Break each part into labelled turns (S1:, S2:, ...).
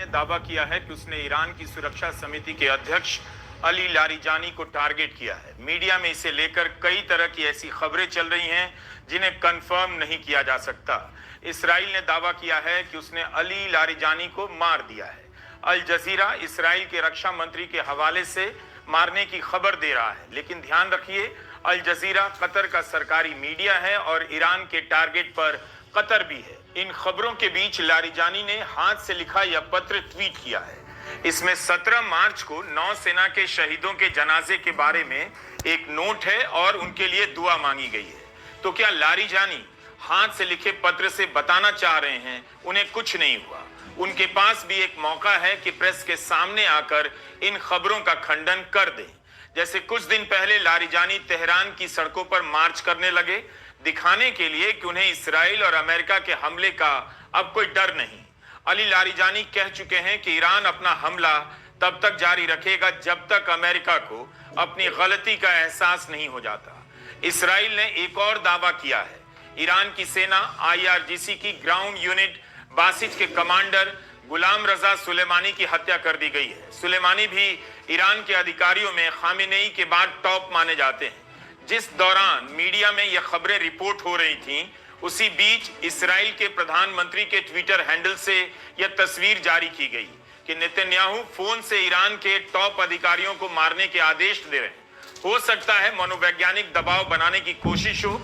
S1: ने दावा किया है कि उसने ईरान की सुरक्षा समिति के अध्यक्ष अली लारिजानी को टारगेट किया है। मीडिया में इसे लेकर कई तरह की ऐसी खबरें चल रही हैं जिन्हें कंफर्म नहीं किया जा सकता। इसराइल ने दावा किया है कि उसने अली लारिजानी को मार दिया है। अल जजीरा इसराइल के रक्षा मंत्री के हवाले से मारने की खबर दे रहा है, लेकिन ध्यान रखिए, अल जजीरा कतर का सरकारी मीडिया है और ईरान के टारगेट पर कतर भी है। इन खबरों के बीच लारिजानी ने हाथ से लिखा यह पत्र ट्वीट किया है। इसमें 17 मार्च को नौसेना के शहीदों के जनाजे के बारे में एक नोट है और उनके लिए दुआ मांगी गई है। तो क्या लारिजानी हाथ से लिखे पत्र से बताना चाह रहे हैं उन्हें कुछ नहीं हुआ? उनके पास भी एक मौका है कि प्रेस के सामने आकर इन खबरों का खंडन कर दें। जैसे कुछ दिन पहले लारिजानी तेहरान की सड़कों पर मार्च करने लगे, दिखाने के लिए कि उन्हें इसराइल और अमेरिका के हमले का अब कोई डर नहीं। अली लारिजानी कह चुके हैं कि ईरान अपना हमला तब तक जारी रखेगा जब तक अमेरिका को अपनी गलती का एहसास नहीं हो जाता। इसराइल ने एक और दावा किया है। ईरान की सेना IRGC की ग्राउंड यूनिट बासिज के कमांडर गुलाम रजा सुलेमानी की हत्या कर दी गई है। सुलेमानी भी ईरान के अधिकारियों में खामेनेई के बाद टॉप माने जाते हैं। जिस दौरान मीडिया में यह खबरें रिपोर्ट हो रही थीं, उसी बीच इसराइल के प्रधानमंत्री के ट्विटर हैंडल से यह तस्वीर जारी की गई कि नेतन्याहू फोन से ईरान के टॉप अधिकारियों को मारने के आदेश दे रहे हैं। हो सकता है मनोवैज्ञानिक दबाव बनाने की कोशिश हो,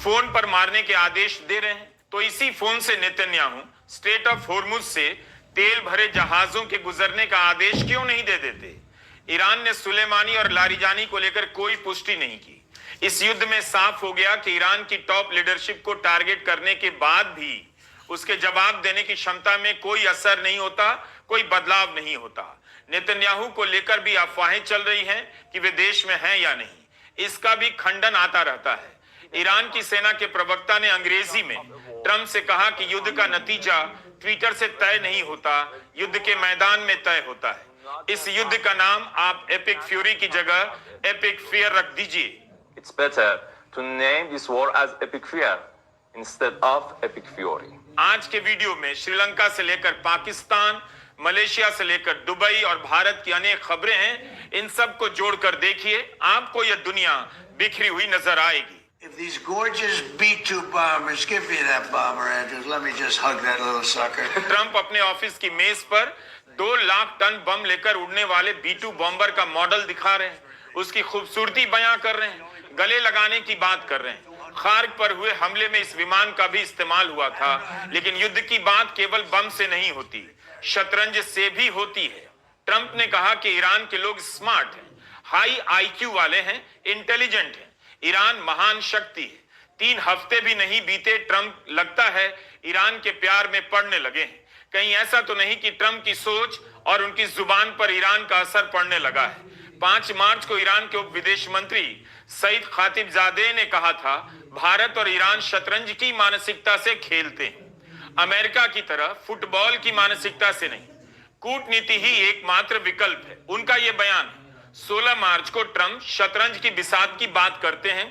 S1: फोन पर मारने के आदेश दे रहे हैं। तो इसी फोन से नेतन्याहू स्ट्रेट ऑफ होर्मुज से तेल भरे जहाजों के गुजरने का आदेश क्यों नहीं दे देते? ईरान ने सुलेमानी और लारिजानी को लेकर कोई पुष्टि नहीं की। इस युद्ध में साफ हो गया कि ईरान की टॉप लीडरशिप को टारगेट करने के बाद भी उसके जवाब देने की क्षमता में कोई असर नहीं होता, कोई बदलाव नहीं होता। नेतन्याहू को लेकर भी अफवाहें चल रही हैं कि वे देश में हैं या नहीं, इसका भी खंडन आता रहता है। ईरान की सेना के प्रवक्ता ने अंग्रेजी में ट्रंप से कहा कि युद्ध का नतीजा ट्विटर से तय नहीं होता, युद्ध के मैदान में तय होता है। इस युद्ध का नाम आप एपिक फ्यूरी की जगह एपिक फियर रख दीजिए।
S2: It's better to name this war as Epic Fear instead of Epic Fury.
S1: आज के वीडियो में श्रीलंका से लेकर पाकिस्तान, मलेशिया से लेकर दुबई और भारत की अनेक खबरें हैं। इन सब को जोड़कर देखिए, आपको यह दुनिया बिखरी हुई नजर आएगी।
S3: If these gorgeous B-2 bombers, give me that bomber, Andrews. Let me just hug that little sucker.
S1: Trump अपने ऑफिस की मेज पर 2 लाख टन बम लेकर उड़ने वाले B-2 बॉम्बर का मॉडल दिखा रहे हैं, उसकी खूबसूरती बयां कर रहे हैं, गले लगाने की बात कर रहे हैं। खार्ग पर हुए हमले में इस विमान का भी इस्तेमाल हुआ था, लेकिन युद्ध की बात केवल बम से नहीं होती, शतरंज से भी होती है। ट्रंप ने कहा कि ईरान के लोग स्मार्ट हैं, हाई IQ वाले हैं, इंटेलिजेंट हैं। ईरान महान शक्ति है। 3 हफ्ते भी नहीं बीते, ट्रंप लगता है ईरान के प्यार में पड़ने लगे हैं। कहीं ऐसा तो नहीं कि ट्रंप की सोच और उनकी जुबान पर ईरान का असर पड़ने लगा है। 5 मार्च को ईरान के उप विदेश मंत्री सईद खातिबजादे ने कहा था, भारत और ईरान शतरंज की मानसिकता से खेलते हैं, अमेरिका की तरह फुटबॉल की मानसिकता से नहीं। कूटनीति ही एकमात्र विकल्प है, उनका यह बयान है। 16 मार्च को ट्रंप शतरंज की बिसात की बात करते हैं।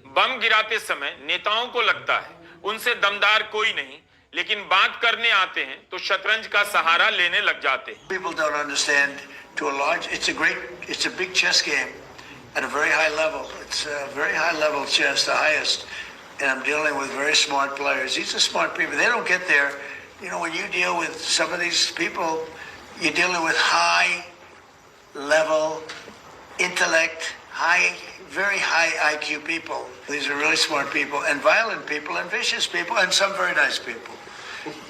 S1: बम गिराते समय नेताओं को लगता है उनसे दमदार कोई नहीं, लेकिन बात करने आते हैं तो शतरंज का सहारा लेने लग जाते हैं।
S3: People don't understand to a large. It's a big chess game at a very high level. It's a very high level chess, the highest. And I'm dealing with very smart players. These are smart people. They don't get there. You know, when you deal with some of these people, you're dealing with high level intellect, very high IQ people. These are really smart people and violent people and vicious people and some very nice people.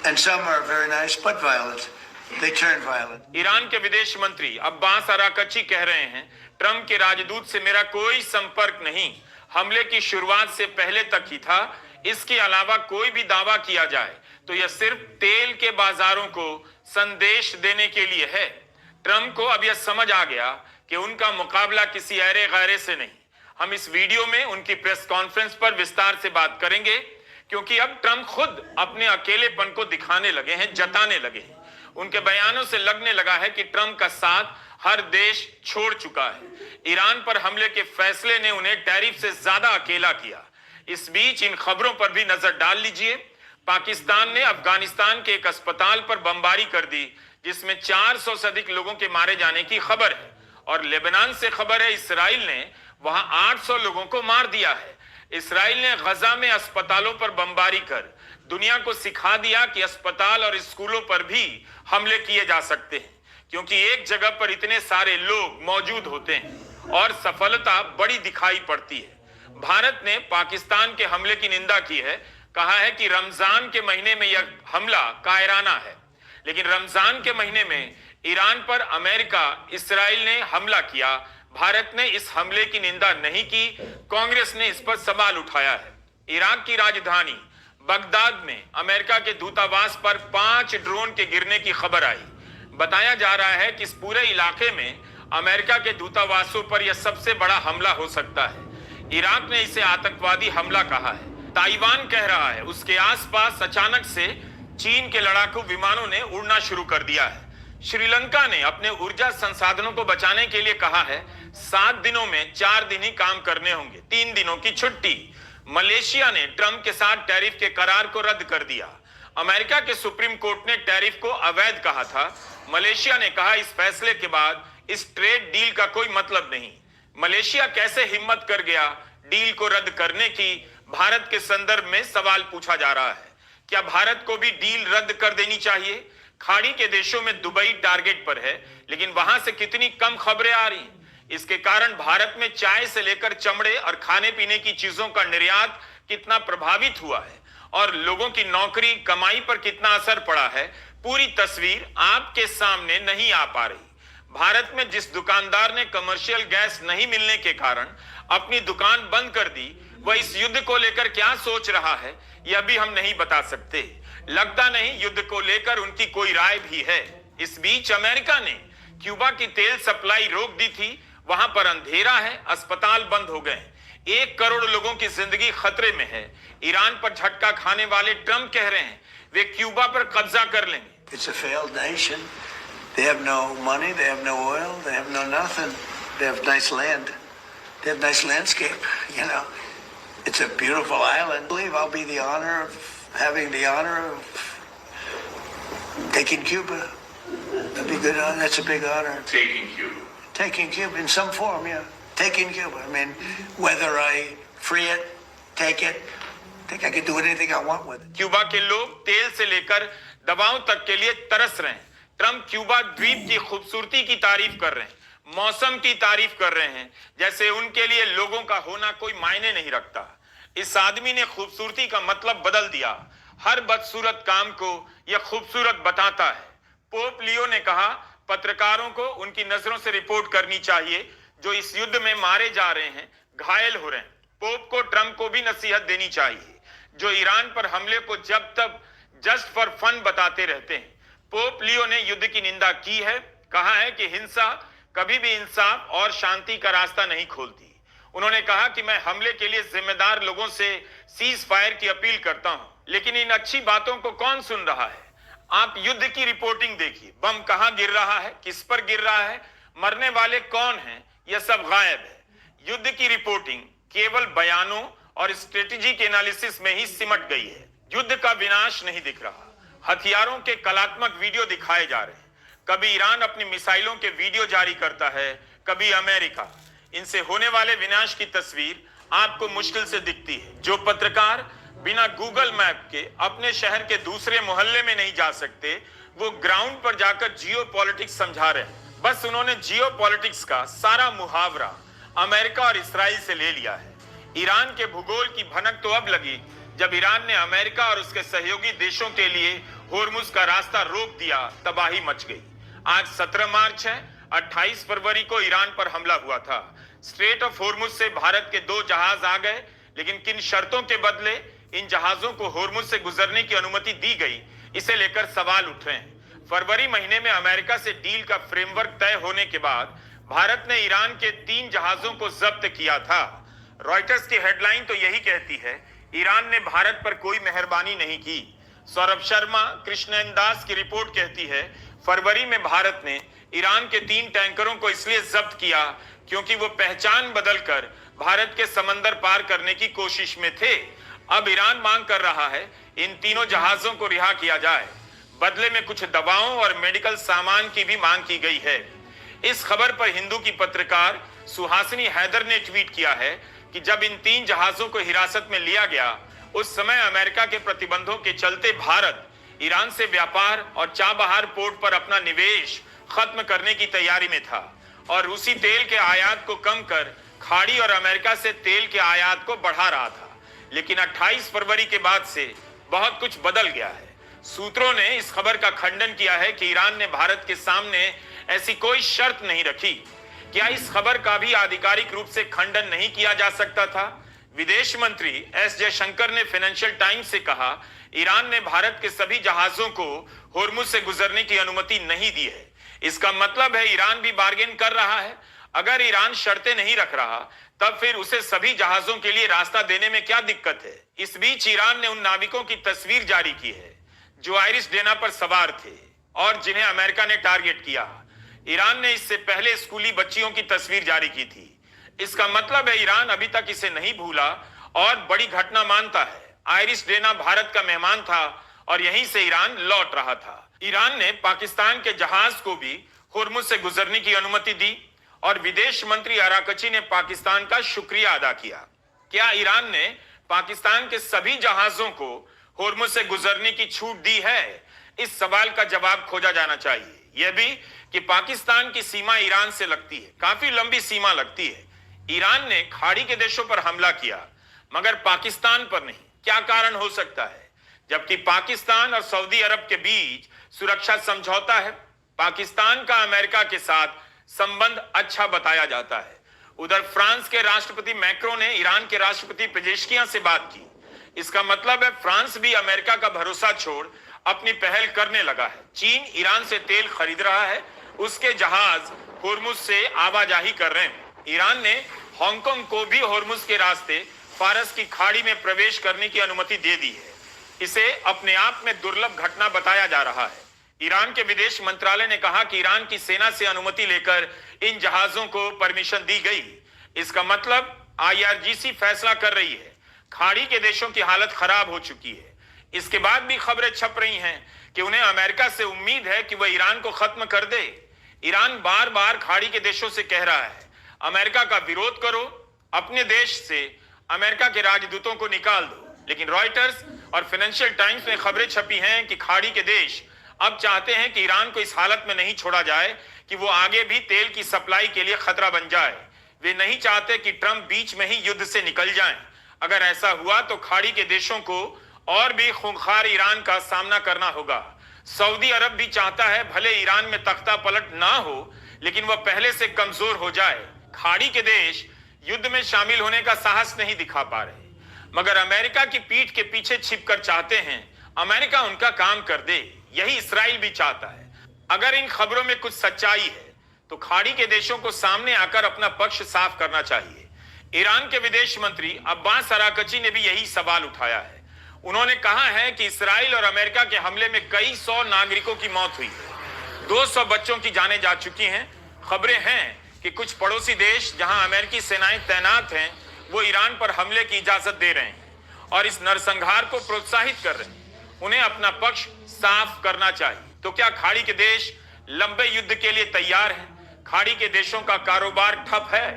S3: And some are very nice but violent. They turn violent.
S1: Iran के विदेश मंत्री Abbas Araghchi कह रहे हैं, Trump के राजदूत से मेरा कोई संपर्क नहीं, हमले की शुरुआत से पहले तक ही था। इसके अलावा कोई भी दावा किया जाए तो यह सिर्फ तेल के बाजारों को संदेश देने के लिए है। ट्रंप को अब यह समझ आ गया कि उनका मुकाबला किसी ऐरे गैरे से नहीं। हम इस वीडियो में उनकी प्रेस कॉन्फ्रेंस पर विस्तार से बात करेंगे, क्योंकि अब ट्रंप खुद अपने अकेलेपन को दिखाने लगे हैं, जताने लगे हैं। उनके बयानों से लगने लगा है कि ट्रंप का साथ हर देश छोड़ चुका है। ईरान पर हमले के फैसले ने उन्हें टैरिफ से ज्यादा अकेला किया। इस बीच इन खबरों पर भी नजर डाल लीजिए। पाकिस्तान ने अफगानिस्तान के एक अस्पताल पर बमबारी कर दी, जिसमें 400 से अधिक लोगों के मारे जाने की खबर है। और लेबनान से खबर है इसराइल ने वहां 800 लोगों को मार दिया है। इसराइल ने गजा में अस्पतालों पर बमबारी कर दुनिया को सिखा दिया कि अस्पताल और स्कूलों पर भी हमले किए जा सकते हैं, क्योंकि एक जगह पर इतने सारे लोग मौजूद होते हैं और सफलता बड़ी दिखाई पड़ती है। भारत ने पाकिस्तान के हमले की निंदा की है, कहा है कि रमजान के महीने में यह हमला कायराना है। लेकिन रमजान के महीने में ईरान पर अमेरिका, इसराइल ने हमला किया। भारत ने इस हमले की निंदा नहीं की। कांग्रेस ने इस पर सवाल उठाया है। इराक की राजधानी बगदाद में अमेरिका के दूतावास पर 5 ड्रोन के गिरने की खबर आई। बताया जा रहा है कि इस पूरे इलाके में अमेरिका के दूतावासों पर यह सबसे बड़ा हमला हो सकता है। इराक ने इसे आतंकवादी हमला कहा है। ताइवान कह रहा है उसके आसपास अचानक से चीन के लड़ाकू विमानों ने उड़ना शुरू कर दिया है। श्रीलंका ने अपने ऊर्जा संसाधनों को बचाने के लिए कहा है 7 दिनों में 4 दिन ही काम करने होंगे, 3 दिनों की छुट्टी। मलेशिया ने ट्रंप के साथ टैरिफ के करार को रद्द कर दिया। अमेरिका के सुप्रीम कोर्ट ने टैरिफ को अवैध कहा था। मलेशिया ने कहा इस फैसले के बाद इस ट्रेड डील का कोई मतलब नहीं। मलेशिया कैसे हिम्मत कर गया डील को रद्द करने की, भारत के संदर्भ में सवाल पूछा जा रहा है। क्या भारत को भी डील रद्द कर देनी चाहिए? खाड़ी के देशों में दुबई टारगेट पर है, लेकिन वहां से कितनी कम खबरें आ रही। इसके कारण भारत में चाय से लेकर चमड़े और खाने पीने की चीजों का निर्यात कितना प्रभावित हुआ है और लोगों की नौकरी कमाई पर कितना असर पड़ा है, पूरी तस्वीर आपके सामने नहीं आ पा रही। भारत में जिस दुकानदार ने कमर्शियल गैस नहीं मिलने के कारण अपनी दुकान बंद कर दी, वह इस युद्ध को लेकर क्या सोच रहा है यह भी हम नहीं बता सकते। लगता नहीं युद्ध को लेकर उनकी कोई राय भी है। इस बीच अमेरिका ने क्यूबा की तेल सप्लाई रोक दी थी। वहां पर अंधेरा है, अस्पताल बंद हो गए। 1 करोड़ लोगों की जिंदगी खतरे में है। ईरान पर झटका खाने वाले ट्रंप कह रहे हैं वे क्यूबा पर कब्जा कर लेंगे।
S3: It's a failed nation. They have no money, they have no oil, they have no nothing. They have nice land. They have nice landscape, you know. It's a beautiful island. I believe I'll be having the honor of taking Cuba. That'd be good. That's a big honor.
S1: Taking Cuba.
S3: Taking Cuba in some form, yeah. Taking Cuba. I mean, whether I free it, take it, I think I can do anything I want with it.
S1: Cuba के लोग तेल से लेकर दवाओं तक के लिए तरस रहे हैं। ट्रंप क्यूबा द्वीप की खूबसूरती की तारीफ कर रहे हैं, मौसम की तारीफ कर रहे हैं, जैसे उनके लिए लोगों का होना कोई मायने नहीं रखता। इस आदमी ने खूबसूरती का मतलब बदल दिया। हर बदसूरत काम को यह खूबसूरत बताता है। पोप लियो ने कहा पत्रकारों को उनकी नजरों से रिपोर्ट करनी चाहिए जो इस युद्ध में मारे जा रहे हैं, घायल हो रहे हैं। पोप को ट्रंप को भी नसीहत देनी चाहिए जो ईरान पर हमले को जब तक जस्ट फॉर फन बताते रहते हैं। पोप लियो ने युद्ध की निंदा की है, कहा है कि हिंसा कभी भी इंसाफ और शांति का रास्ता नहीं खोलती। उन्होंने कहा कि मैं हमले के लिए जिम्मेदार लोगों से सीज फायर की अपील करता हूं, लेकिन इन अच्छी बातों को कौन सुन रहा है? आप युद्ध की रिपोर्टिंग देखिए, बम कहां गिर रहा है, किस पर गिर रहा है, मरने वाले कौन हैं, यह सब गायब है। युद्ध की रिपोर्टिंग केवल बयानों और स्ट्रेटेजिक एनालिसिस में ही सिमट गई है। युद्ध का विनाश नहीं दिख रहा। हथियारों के कलात्मक वीडियो दिखाए जा रहे हैं। कभी ईरान अपनी मिसाइलों के वीडियो जारी करता है, कभी अमेरिका। इनसे होने वाले विनाश की तस्वीर आपको मुश्किल से दिखती है। जो पत्रकार बिना गूगल मैप के अपने शहर के दूसरे मोहल्ले में नहीं जा सकते, वो ग्राउंड पर जाकर जियो पॉलिटिक्स समझा रहे हैं। बस उन्होंने जियो पॉलिटिक्स का सारा मुहावरा अमेरिका और इसराइल से ले लिया है। ईरान के भूगोल की भनक तो अब लगी जब ईरान ने अमेरिका और उसके सहयोगी देशों के लिए होर्मुज का रास्ता रोक दिया, तबाही मच गई। आज 17 मार्च है, 28 फरवरी को ईरान पर हमला हुआ था। स्ट्रेट ऑफ होर्मुज से भारत के 2 जहाज आ गए, लेकिन किन शर्तों के बदले इन जहाजों को होर्मुज से गुजरने की अनुमति दी गई, इसे लेकर सवाल उठ रहे हैं। फरवरी महीने में अमेरिका से डील का फ्रेमवर्क तय होने के बाद भारत ने ईरान के 3 जहाजों को जब्त किया था। रॉयटर्स की हेडलाइन तो यही कहती है, ईरान ने भारत पर कोई मेहरबानी नहीं की। सौरभ शर्मा, कृष्णन दास की रिपोर्ट कहती है, फरवरी में भारत ने ईरान के 3 टैंकरों को इसलिए जब्त किया क्योंकि वो पहचान बदलकर भारत के समंदर पार करने की कोशिश में थे। अब ईरान मांग कर रहा है इन तीनों जहाजों को रिहा किया जाए। बदले में कुछ दवाओं और मेडिकल सामान की भी मांग की गई है। इस खबर पर हिंदू की पत्रकार सुहासिनी हैदर ने ट्वीट किया है कि जब इन 3 जहाजों को हिरासत में लिया गया, उस समय अमेरिका के प्रतिबंधों के चलते भारत ईरान से व्यापार और चाबहार पोर्ट पर अपना निवेश खत्म करने की तैयारी में था और रूसी तेल के आयात को कम कर खाड़ी और अमेरिका से तेल के आयात को बढ़ा रहा था। लेकिन 28 फरवरी के बाद से बहुत कुछ बदल गया है। सूत्रों ने इस खबर का खंडन किया है कि ईरान ने भारत के सामने ऐसी कोई शर्त नहीं रखी। क्या इस खबर का भी आधिकारिक रूप से खंडन नहीं किया जा सकता था? विदेश मंत्री एस जयशंकर ने फाइनेंशियल टाइम्स से कहा, ईरान ने भारत के सभी जहाजों को होर्मुज से गुजरने की अनुमति नहीं दी है। इसका मतलब है ईरान भी बार्गेन कर रहा है। अगर ईरान शर्तें नहीं रख रहा, तब फिर उसे सभी जहाजों के लिए रास्ता देने में क्या दिक्कत है? इस बीच ईरान ने उन नाविकों की तस्वीर जारी की है जो आयरिश डेना पर सवार थे और जिन्हें अमेरिका ने टारगेट किया। ईरान ने इससे पहले स्कूली बच्चियों की तस्वीर जारी की थी। इसका मतलब है ईरान अभी तक इसे नहीं भूला और बड़ी घटना मानता है। आयरिश डेना भारत का मेहमान था और यहीं से ईरान लौट रहा था। ईरान ने पाकिस्तान के जहाज को भी होर्मुज से गुजरने की अनुमति दी और विदेश मंत्री आराकची ने पाकिस्तान का शुक्रिया अदा किया। क्या ईरान ने पाकिस्तान के सभी जहाजों को होर्मुज से गुजरने की छूट दी है? इस सवाल का जवाब खोजा जाना चाहिए। यह भी कि पाकिस्तान की सीमा ईरान से लगती है, काफी लंबी सीमा लगती है। ईरान ने खाड़ी के देशों पर हमला किया मगर पाकिस्तान पर नहीं। क्या कारण हो सकता है? जबकि पाकिस्तान और सऊदी अरब के बीच सुरक्षा समझौता है, पाकिस्तान का अमेरिका के साथ संबंध अच्छा बताया जाता है। उधर फ्रांस के राष्ट्रपति मैक्रो ने ईरान के राष्ट्रपति पेजेश्कियां से बात की। इसका मतलब है फ्रांस भी अमेरिका का भरोसा छोड़ अपनी पहल करने लगा है। चीन ईरान से तेल खरीद रहा है, उसके जहाज होर्मुज से आवाजाही कर रहे हैं। ईरान ने हांगकांग को भी होर्मुज के रास्ते फारस की खाड़ी में प्रवेश करने की अनुमति दे दी है। इसे अपने आप में दुर्लभ घटना बताया जा रहा है। ईरान के विदेश मंत्रालय ने कहा कि ईरान की सेना से अनुमति लेकर इन जहाजों को परमिशन दी गई। इसका मतलब IRGC फैसला कर रही है। खाड़ी के देशों की हालत खराब हो चुकी है। इसके बाद भी खबरें छप रही हैं कि उन्हें अमेरिका से उम्मीद है कि वह ईरान को खत्म कर दे। ईरान बार बार खाड़ी के देशों से कह रहा है, अमेरिका का विरोध करो, अपने देश से अमेरिका के राजदूतों को निकाल दो। लेकिन रॉयटर्स और फाइनेंशियल टाइम्स में खबरें छपी हैं कि खाड़ी के देश अब चाहते हैं कि ईरान को इस हालत में नहीं छोड़ा जाए कि वो आगे भी तेल की सप्लाई के लिए खतरा बन जाए। वे नहीं चाहते कि ट्रंप बीच में ही युद्ध से निकल जाएं। अगर ऐसा हुआ तो खाड़ी के देशों को और भी खूंखार ईरान का सामना करना होगा। सऊदी अरब भी चाहता है भले ईरान में तख्ता पलट ना हो, लेकिन वह पहले से कमजोर हो जाए। खाड़ी के देश युद्ध में शामिल होने का साहस नहीं दिखा पा रहे, मगर अमेरिका की पीठ के पीछे छिपकर चाहते हैं अमेरिका उनका काम कर दे। यही इसराइल भी चाहता है। अगर इन खबरों में कुछ सच्चाई है तो खाड़ी के देशों को सामने आकर अपना पक्ष साफ करना चाहिए। ईरान के विदेश मंत्री अब्बास अराकची ने भी यही सवाल उठाया है। उन्होंने कहा है कि इसराइल और अमेरिका के हमले में कई 100 नागरिकों की मौत हुई है, 200 बच्चों की जानें जा चुकी हैं। खबरें हैं कि कुछ पड़ोसी देश जहां अमेरिकी सेनाएं तैनात हैं, वो ईरान पर हमले की इजाजत दे रहे हैं और इस नरसंहार को प्रोत्साहित कर रहे हैं। उन्हें अपना पक्ष साफ करना चाहिए। तो क्या खाड़ी के देश लंबे युद्ध के लिए तैयार हैं? खाड़ी के देशों का कारोबार ठप है।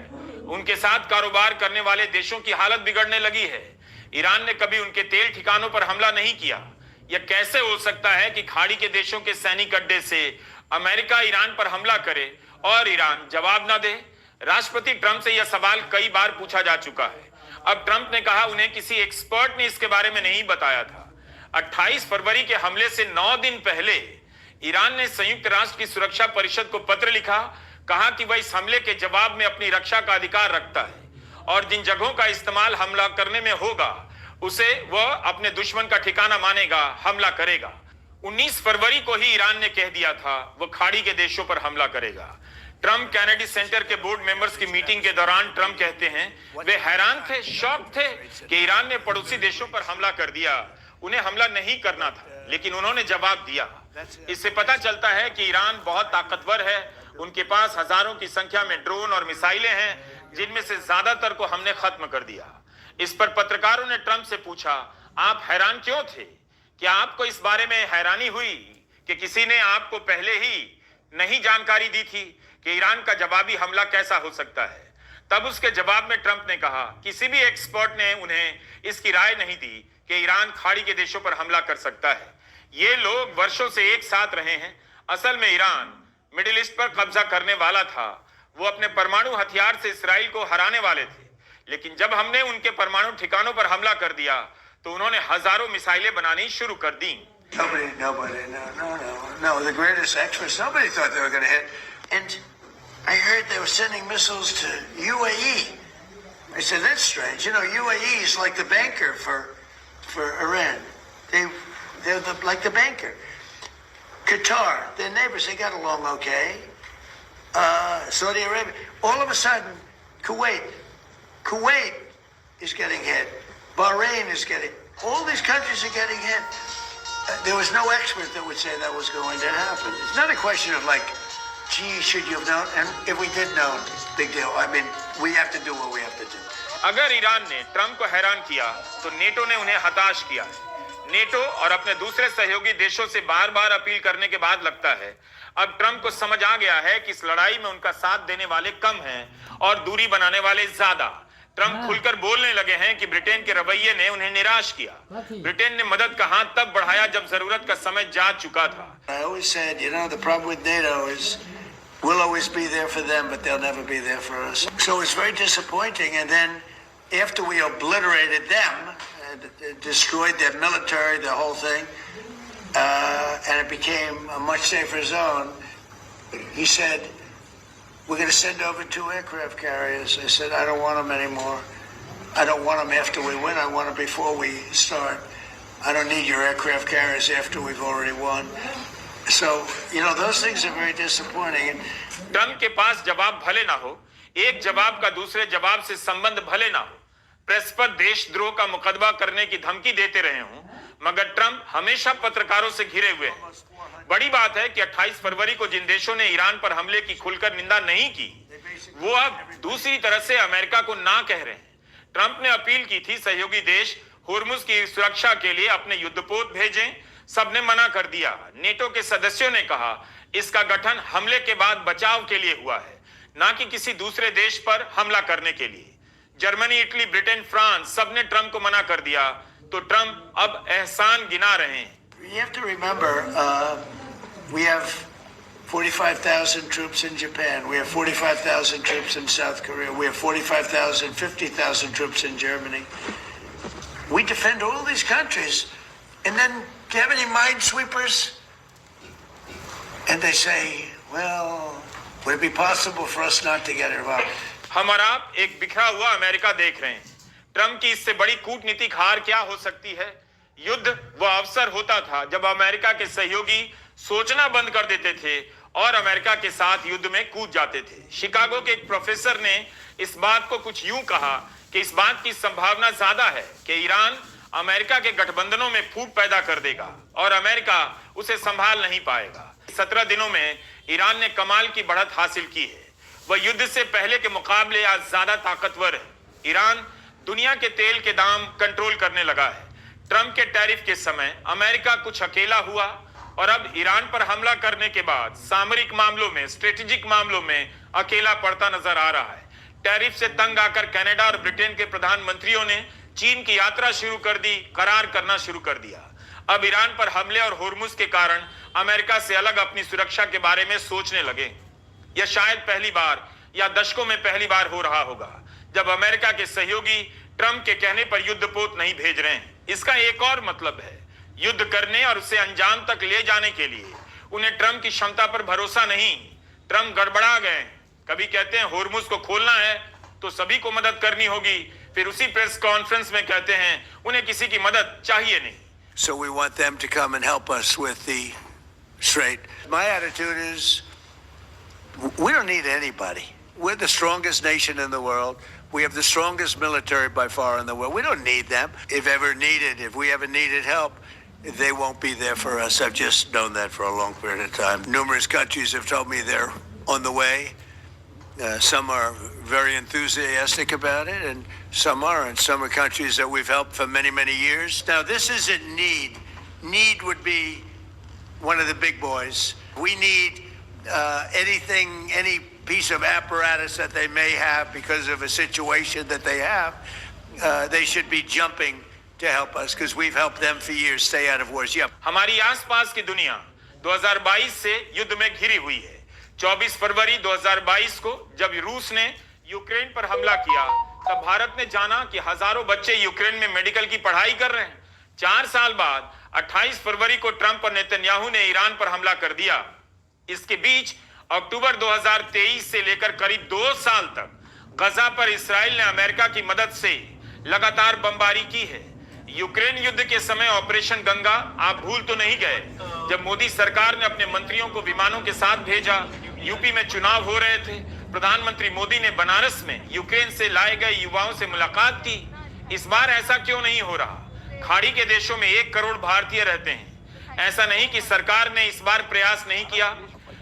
S1: उनके साथ कारोबार करने वाले देशों की हालत बिगड़ने लगी है। ईरान ने कभी उनके तेल ठिकानों पर हमला नहीं किया। यह कैसे हो सकता है कि खाड़ी के देशों के सैनिक अड्डे से अमेरिका ईरान पर हमला करे और ईरान जवाब न दे? राष्ट्रपति ट्रंप से यह सवाल कई बार पूछा जा चुका है। अब ट्रंप ने कहा उन्हें किसी एक्सपर्ट ने इसके बारे में नहीं बताया था। 28 फरवरी के हमले से 9 दिन पहले ईरान ने संयुक्त राष्ट्र की सुरक्षा परिषद को पत्र लिखा, कहा कि वह इस हमले के जवाब में अपनी रक्षा का अधिकार रखता है और जिन जगहों का इस्तेमाल हमला करने में होगा उसे वह अपने दुश्मन का ठिकाना मानेगा, हमला करेगा। 19 फरवरी को ही ईरान ने कह दिया था वह खाड़ी के देशों पर हमला करेगा। ट्रंप कैनेडी सेंटर के बोर्ड मेंबर्स की मीटिंग के दौरान ट्रंप कहते हैं वे हैरान थे, शॉक थे कि ईरान ने पड़ोसी देशों पर हमला कर दिया। उन्हें हमला नहीं करना था, लेकिन उन्होंने जवाब दिया। इससे पता चलता है कि ईरान बहुत ताकतवर है। उनके पास हजारों की संख्या में ड्रोन और मिसाइलें हैं, जिनमें से ज्यादातर को हमने खत्म कर दिया। इस पर पत्रकारों ने ट्रंप से पूछा, आप हैरान क्यों थे? क्या आपको इस बारे में हैरानी हुई कि किसी ने आपको पहले ही नहीं जानकारी दी थी कि ईरान का जवाबी हमला कैसा हो सकता है? तब उसके जवाब में ट्रंप ने कहा, किसी भी एक्सपर्ट ने उन्हें इसकी राय नहीं दी कि ईरान खाड़ी के देशों पर हमला कर सकता है। ये लोग वर्षों से एक साथ रहे हैं। असल में ईरान मिडिल ईस्ट पर कब्जा करने वाला था। वो अपने परमाणु हथियार से इसराइल को हराने वाले थे, लेकिन जब हमने उनके परमाणु ठिकानों पर हमला कर दिया तो उन्होंने हजारों मिसाइलें बनानी शुरू कर दी।
S3: No, the greatest experts, nobody thought they were going to hit. And I heard they were sending missiles to UAE. I said, that's strange. You know, UAE is like the banker for Iran. They're like the banker. Qatar, their neighbors, they got along okay. Saudi Arabia. All of a sudden, Kuwait is getting hit. Bahrain is getting. All these countries are getting hit. There was no expert that would say that was going to happen. It's not a question of like, gee, should you have known? And if we did know, big deal. I mean, we have to do what we have to do.
S1: अगर Iran ने Trump को हैरान किया तो NATO ने उन्हें हताश किया। नेटो और अपने दूसरे सहयोगी देशों से बार बार अपील करने के बाद लगता है अब ट्रंप को समझ आ गया है कि इस लड़ाई में उनका साथ देने वाले कम हैं और दूरी बनाने वाले ज्यादा। ट्रंप खुलकर बोलने लगे हैं कि ब्रिटेन के रवैये ने उन्हें निराश किया। ब्रिटेन ने मदद का हाथ तब बढ़ाया जब जरूरत का समय जा चुका था।
S3: I always said, you know, the problem with NATO is we'll always be there for them, but they'll never be there for us. So it's very disappointing. And then after we obliterated them, destroyed their military, the whole thing, and it became a much safer zone, he said, we're going to send over 2 aircraft carriers. I said, I don't want them anymore. I don't want them after we win. I want them before we start. I don't need your aircraft carriers after we've already won. So, you know, those things are very disappointing.
S1: Trump के पास जवाब भले ना हो, एक जवाब का दूसरे जवाब से संबंध भले ना हो, प्रेस पर देशद्रोह का मुकदमा करने की धमकी देते रहे हों, मगर ट्रंप हमेशा पत्रकारों से घिरे हुए हैं। बड़ी बात है कि 28 फरवरी को जिन देशों ने ईरान पर हमले की खुलकर निंदा नहीं की, वो अब दूसरी तरह से अमेरिका को ना कह रहे हैं। ट्रंप ने अपील की थी सहयोगी देश होर्मुज की सुरक्षा के लिए अपने युद्धपोत भेजें, सबने मना कर दिया। नेटो के सदस्यों ने कहा इसका गठन हमले के बाद बचाव के लिए हुआ है, ना कि किसी दूसरे देश पर हमला करने के लिए। जर्मनी, इटली, ब्रिटेन, फ्रांस सबने ट्रंप को मना कर दिया, तो ट्रंप अब एहसान गिना रहे हैं।
S3: You have to remember, we have 45,000 troops in Japan. We have 45,000 troops in South Korea. We have 45,000, 50,000 troops in Germany. We defend all these countries. And then, do you have any minesweepers? And they say, well, would it be possible for us not to get involved?
S1: हम और आप एक बिखरा हुआ America देख रहे हैं। Trump की इससे बड़ी कूटनीतिक हार क्या हो सकती है? युद्ध वो अवसर होता था जब अमेरिका के सहयोगी सोचना बंद कर देते थे और अमेरिका के साथ युद्ध में कूद जाते थे। शिकागो के एक प्रोफेसर ने इस बात को कुछ यूं कहा कि इस बात की संभावना ज्यादा है कि ईरान अमेरिका के गठबंधनों में फूट पैदा कर देगा और अमेरिका उसे संभाल नहीं पाएगा। 17 दिनों में ईरान ने कमाल की बढ़त हासिल की है। वह युद्ध से पहले के मुकाबले आज ज्यादा ताकतवर है। ईरान दुनिया के तेल के दाम कंट्रोल करने लगा है। ट्रंप के टैरिफ के समय अमेरिका कुछ अकेला हुआ और अब ईरान पर हमला करने के बाद सामरिक मामलों में, स्ट्रेटेजिक मामलों में अकेला पड़ता नजर आ रहा है। टैरिफ से तंग आकर कनाडा और ब्रिटेन के प्रधानमंत्रियों ने चीन की यात्रा शुरू कर दी, करार करना शुरू कर दिया। अब ईरान पर हमले और होर्मुज के कारण अमेरिका से अलग अपनी सुरक्षा के बारे में सोचने लगे। यह शायद पहली बार या दशकों में पहली बार हो रहा होगा जब अमेरिका के सहयोगी ट्रंप के कहने पर युद्धपोत नहीं भेज रहे हैं। इसका एक और मतलब है, युद्ध करने और उसे अंजाम तक ले जाने के लिए उन्हें ट्रंप की क्षमता पर भरोसा नहीं। ट्रंप गड़बड़ा गए। कभी कहते हैं होर्मुज को खोलना है तो सभी को मदद करनी होगी, फिर उसी प्रेस कॉन्फ्रेंस में कहते हैं उन्हें किसी की मदद चाहिए नहीं।
S3: So we want them to come and help us with the Strait. My attitude is, we don't need anybody. We're the strongest nation in the world. We have the strongest military by far in the world. We don't need them. If we ever needed help, they won't be there for us. I've just known that for a long period of time. Numerous countries have told me they're on the way. Some are very enthusiastic about it, and some aren't. Some are countries that we've helped for many, many years. Now, this isn't need. Need would be one of the big boys. We need any piece of apparatus that they may have because of a situation that they have. They should be jumping to help us because we've helped them for years stay out of wars. Yeah.
S1: हमारी आसपास की दुनिया 2022 से युद्ध में घिरी हुई है। 24 फरवरी 2022 को जब रूस ने यूक्रेन पर हमला किया, तब भारत ने जाना कि हजारों बच्चे यूक्रेन में मेडिकल की पढ़ाई कर रहे हैं। 4 साल बाद 28 फरवरी को ट्रंप और नेतन्याहू ने ईरान पर हमला कर दिया। इसके बीच अक्टूबर 2023 से लेकर करीब 2 साल तक गजा पर इस्राएल ने अमेरिका की मदद से लगातार बमबारी की है। यूक्रेन युद्ध के समय ऑपरेशन गंगा आप भूल तो नहीं गए, जब मोदी सरकार ने अपने मंत्रियों को विमानों के साथ भेजा। यूपी में चुनाव हो रहे थे, प्रधानमंत्री मोदी ने बनारस में यूक्रेन से लाए गए युवाओं से मुलाकात की। इस बार ऐसा क्यों नहीं हो रहा? खाड़ी के देशों में 1 करोड़ भारतीय रहते हैं। ऐसा नहीं कि सरकार ने इस बार प्रयास नहीं किया,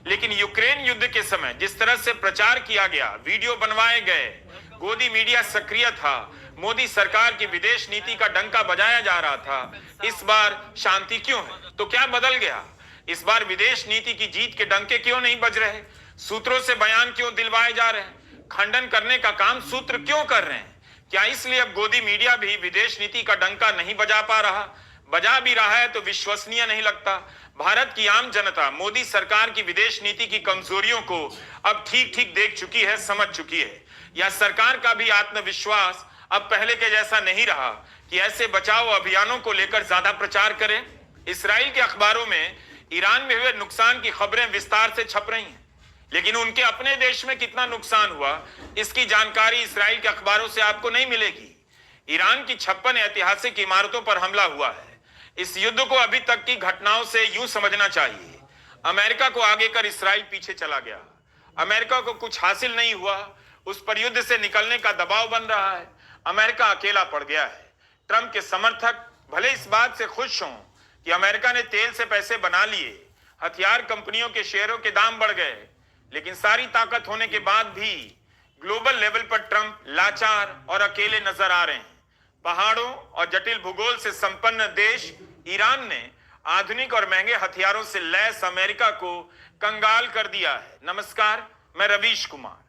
S1: लेकिन यूक्रेन युद्ध के समय जिस तरह से प्रचार किया गया, वीडियो बनवाए गए, गोदी मीडिया सक्रिय था, मोदी सरकार की विदेश नीति का डंका बजाया जा रहा था। इस बार शांति क्यों है? तो क्या बदल गया? इस बार विदेश नीति की जीत के डंके क्यों नहीं बज रहे? सूत्रों से बयान क्यों दिलवाए जा रहे हैं? खंडन करने का काम सूत्र क्यों कर रहे हैं? क्या इसलिए अब गोदी मीडिया भी विदेश नीति का डंका नहीं बजा पा रहा? बजा भी रहा है तो विश्वसनीय नहीं लगता। भारत की आम जनता मोदी सरकार की विदेश नीति की कमजोरियों को अब ठीक ठीक देख चुकी है, समझ चुकी है। या सरकार का भी आत्मविश्वास अब पहले के जैसा नहीं रहा कि ऐसे बचाव अभियानों को लेकर ज्यादा प्रचार करें। इस्राएल के अखबारों में ईरान में हुए नुकसान की खबरें विस्तार से छप रही हैं, लेकिन उनके अपने देश में कितना नुकसान हुआ, इसकी जानकारी इस्राएल के अखबारों से आपको नहीं मिलेगी। ईरान की 56 ऐतिहासिक इमारतों पर हमला हुआ है। इस युद्ध को अभी तक की घटनाओं से यूं समझना चाहिए, अमेरिका को आगे कर इस्राएल पीछे चला गया। अमेरिका को कुछ हासिल नहीं हुआ, उस पर युद्ध से निकलने का दबाव बन रहा है। अमेरिका अकेला पड़ गया है। ट्रंप के समर्थक भले इस बात से खुश हों कि अमेरिका ने तेल से पैसे बना लिए, हथियार कंपनियों के शेयरों के दाम बढ़ गए, लेकिन सारी ताकत होने के बाद भी ग्लोबल लेवल पर ट्रंप लाचार और अकेले नजर आ रहे हैं। पहाड़ों और जटिल भूगोल से संपन्न देश ईरान ने आधुनिक और महंगे हथियारों से लैस अमेरिका को कंगाल कर दिया है। नमस्कार, मैं रवीश कुमार।